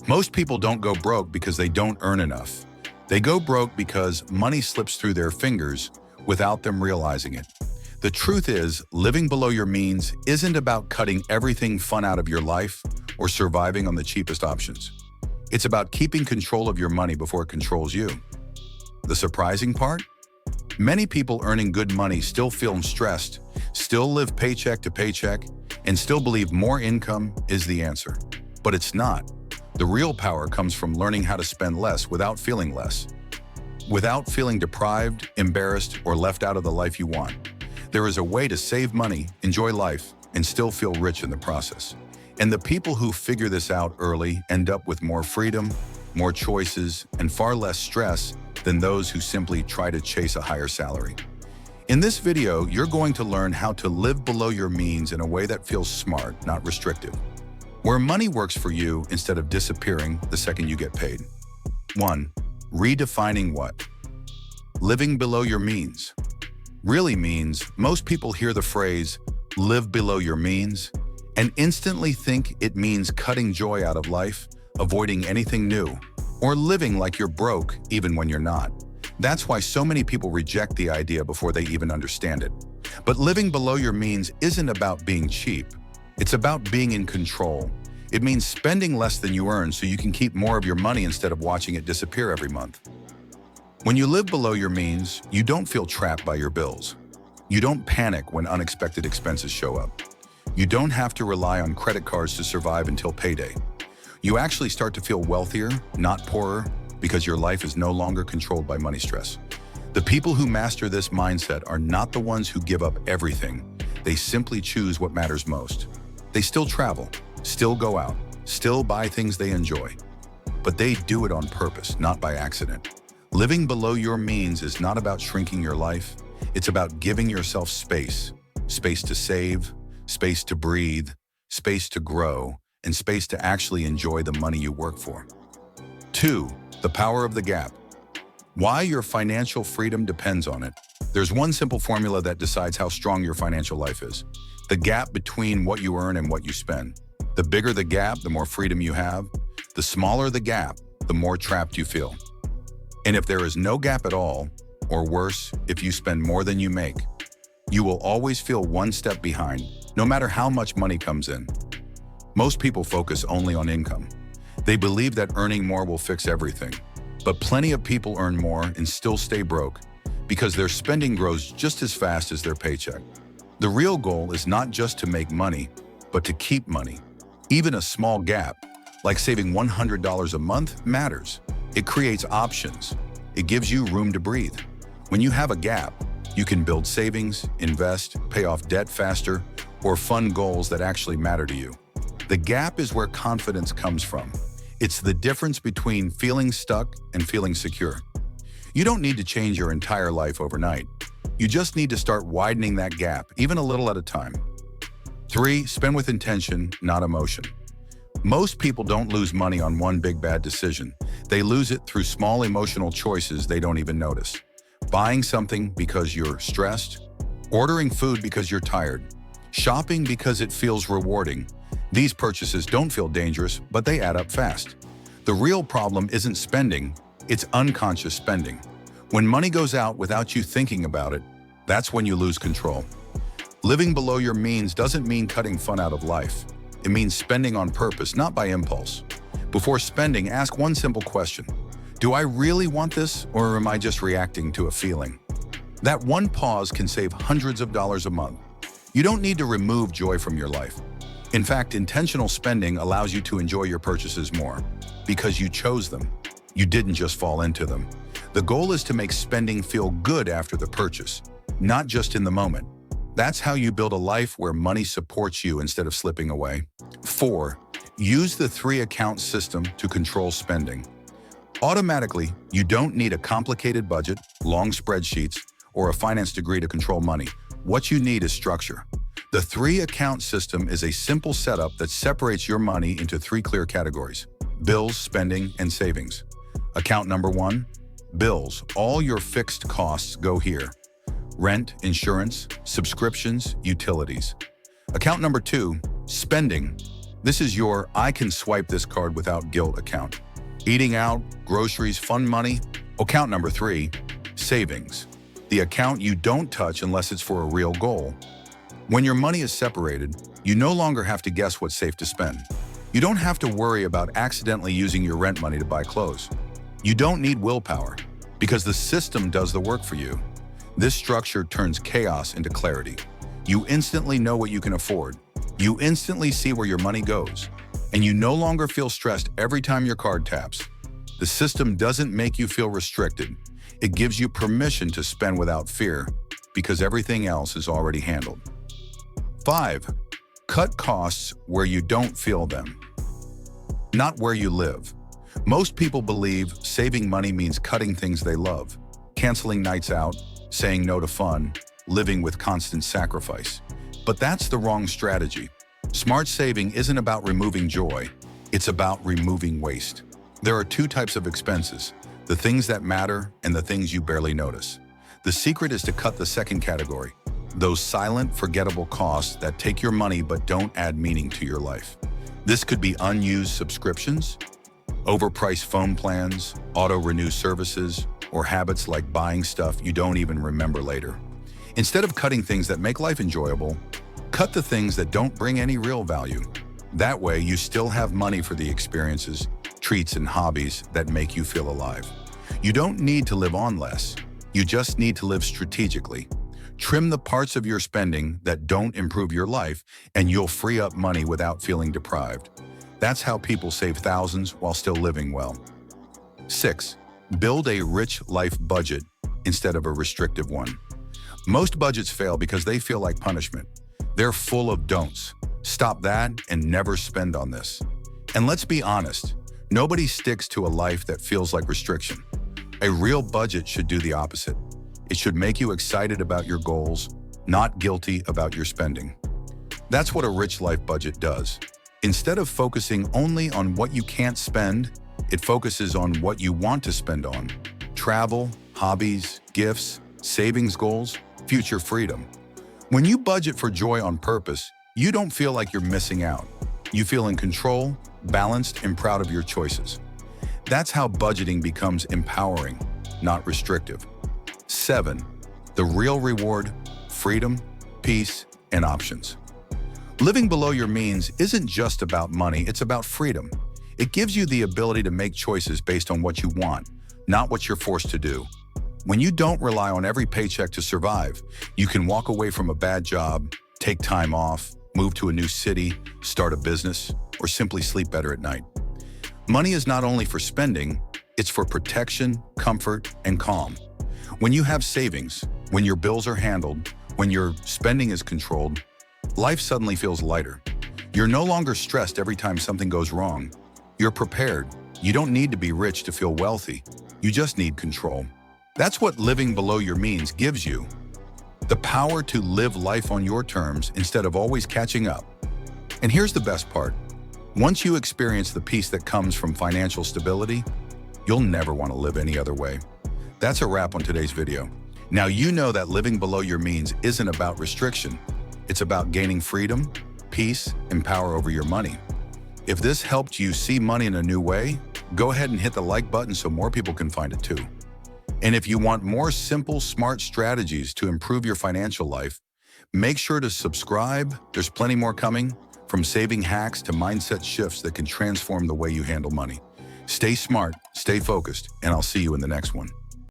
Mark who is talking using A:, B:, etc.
A: Most people don't go broke because they don't earn enough. They go broke because money slips through their fingers without them realizing it. The truth is, living below your means isn't about cutting everything fun out of your life or surviving on the cheapest options. It's about keeping control of your money before it controls you. The surprising part? Many people earning good money still feel stressed, still live paycheck to paycheck, and still believe more income is the answer. But it's not. The real power comes from learning how to spend less without feeling less. Without feeling deprived, embarrassed, or left out of the life you want. There is a way to save money, enjoy life, and still feel rich in the process. And the people who figure this out early end up with more freedom, more choices, and far less stress than those who simply try to chase a higher salary. In this video, you're going to learn how to live below your means in a way that feels smart, not restrictive. Where money works for you instead of disappearing the second you get paid. 1. Redefining what living below your means really means. Most people hear the phrase, live below your means, and instantly think it means cutting joy out of life, avoiding anything new, or living like you're broke even when you're not. That's why so many people reject the idea before they even understand it. But living below your means isn't about being cheap. It's about being in control. It means spending less than you earn so you can keep more of your money instead of watching it disappear every month. When you live below your means, you don't feel trapped by your bills. You don't panic when unexpected expenses show up. You don't have to rely on credit cards to survive until payday. You actually start to feel wealthier, not poorer, because your life is no longer controlled by money stress. The people who master this mindset are not the ones who give up everything. They simply choose what matters most. They still travel, still go out, still buy things they enjoy. But they do it on purpose, not by accident. Living below your means is not about shrinking your life. It's about giving yourself space. Space to save, space to breathe, space to grow, and space to actually enjoy the money you work for. 2. The power of the gap. Why your financial freedom depends on it. There's one simple formula that decides how strong your financial life is. The gap between what you earn and what you spend. The bigger the gap, the more freedom you have. The smaller the gap, the more trapped you feel. And if there is no gap at all, or worse, if you spend more than you make, you will always feel one step behind, no matter how much money comes in. Most people focus only on income. They believe that earning more will fix everything. But plenty of people earn more and still stay broke because their spending grows just as fast as their paycheck. The real goal is not just to make money, but to keep money. Even a small gap, like saving $100 a month, matters. It creates options. It gives you room to breathe. When you have a gap, you can build savings, invest, pay off debt faster, or fund goals that actually matter to you. The gap is where confidence comes from. It's the difference between feeling stuck and feeling secure. You don't need to change your entire life overnight. You just need to start widening that gap, even a little at a time. 3. Spend with intention, not emotion. Most people don't lose money on one big bad decision. They lose it through small emotional choices they don't even notice. Buying something because you're stressed, ordering food because you're tired, shopping because it feels rewarding. These purchases don't feel dangerous, but they add up fast. The real problem isn't spending, it's unconscious spending. When money goes out without you thinking about it, that's when you lose control. Living below your means doesn't mean cutting fun out of life. It means spending on purpose, not by impulse. Before spending, ask one simple question. Do I really want this, or am I just reacting to a feeling? That one pause can save hundreds of dollars a month. You don't need to remove joy from your life. In fact, intentional spending allows you to enjoy your purchases more because you chose them. You didn't just fall into them. The goal is to make spending feel good after the purchase, not just in the moment. That's how you build a life where money supports you instead of slipping away. 4. Use the 3-account system to control spending. Automatically, you don't need a complicated budget, long spreadsheets, or a finance degree to control money. What you need is structure. The 3-account system is a simple setup that separates your money into 3 clear categories: bills, spending, and savings. Account number 1, bills. All your fixed costs go here. Rent, insurance, subscriptions, utilities. Account number 2, spending. This is your I can swipe this card without guilt account. Eating out, groceries, fun money. Account number 3, savings. The account you don't touch unless it's for a real goal. When your money is separated, you no longer have to guess what's safe to spend. You don't have to worry about accidentally using your rent money to buy clothes. You don't need willpower, because the system does the work for you. This structure turns chaos into clarity. You instantly know what you can afford. You instantly see where your money goes, and you no longer feel stressed every time your card taps. The system doesn't make you feel restricted. It gives you permission to spend without fear, because everything else is already handled. 5. Cut costs where you don't feel them, not where you live. Most people believe saving money means cutting things they love, canceling nights out, saying no to fun, living with constant sacrifice. But that's the wrong strategy. Smart saving isn't about removing joy, it's about removing waste. There are 2 types of expenses, the things that matter and the things you barely notice. The secret is to cut the second category, those silent, forgettable costs that take your money but don't add meaning to your life. This could be unused subscriptions, overpriced phone plans, auto-renew services, or habits like buying stuff you don't even remember later. Instead of cutting things that make life enjoyable, cut the things that don't bring any real value. That way, you still have money for the experiences, treats, and hobbies that make you feel alive. You don't need to live on less. You just need to live strategically. Trim the parts of your spending that don't improve your life, and you'll free up money without feeling deprived. That's how people save thousands while still living well. 6. Build a rich life budget instead of a restrictive one. Most budgets fail because they feel like punishment. They're full of don'ts. Stop that and never spend on this. And let's be honest, nobody sticks to a life that feels like restriction. A real budget should do the opposite. It should make you excited about your goals, not guilty about your spending. That's what a rich life budget does. Instead of focusing only on what you can't spend, it focuses on what you want to spend on. Travel, hobbies, gifts, savings goals, future freedom. When you budget for joy on purpose, you don't feel like you're missing out. You feel in control, balanced, and proud of your choices. That's how budgeting becomes empowering, not restrictive. 7. The real reward, freedom, peace, and options. Living below your means isn't just about money, it's about freedom. It gives you the ability to make choices based on what you want, not what you're forced to do. When you don't rely on every paycheck to survive, you can walk away from a bad job, take time off, move to a new city, start a business, or simply sleep better at night. Money is not only for spending, it's for protection, comfort, and calm. When you have savings, when your bills are handled, when your spending is controlled, life suddenly feels lighter. You're no longer stressed every time something goes wrong. You're prepared. You don't need to be rich to feel wealthy. You just need control. That's what living below your means gives you. The power to live life on your terms instead of always catching up. And here's the best part. Once you experience the peace that comes from financial stability, you'll never want to live any other way. That's a wrap on today's video. Now you know that living below your means isn't about restriction. It's about gaining freedom, peace, and power over your money. If this helped you see money in a new way, go ahead and hit the like button so more people can find it too. And if you want more simple, smart strategies to improve your financial life, make sure to subscribe. There's plenty more coming, from saving hacks to mindset shifts that can transform the way you handle money. Stay smart, stay focused, and I'll see you in the next one.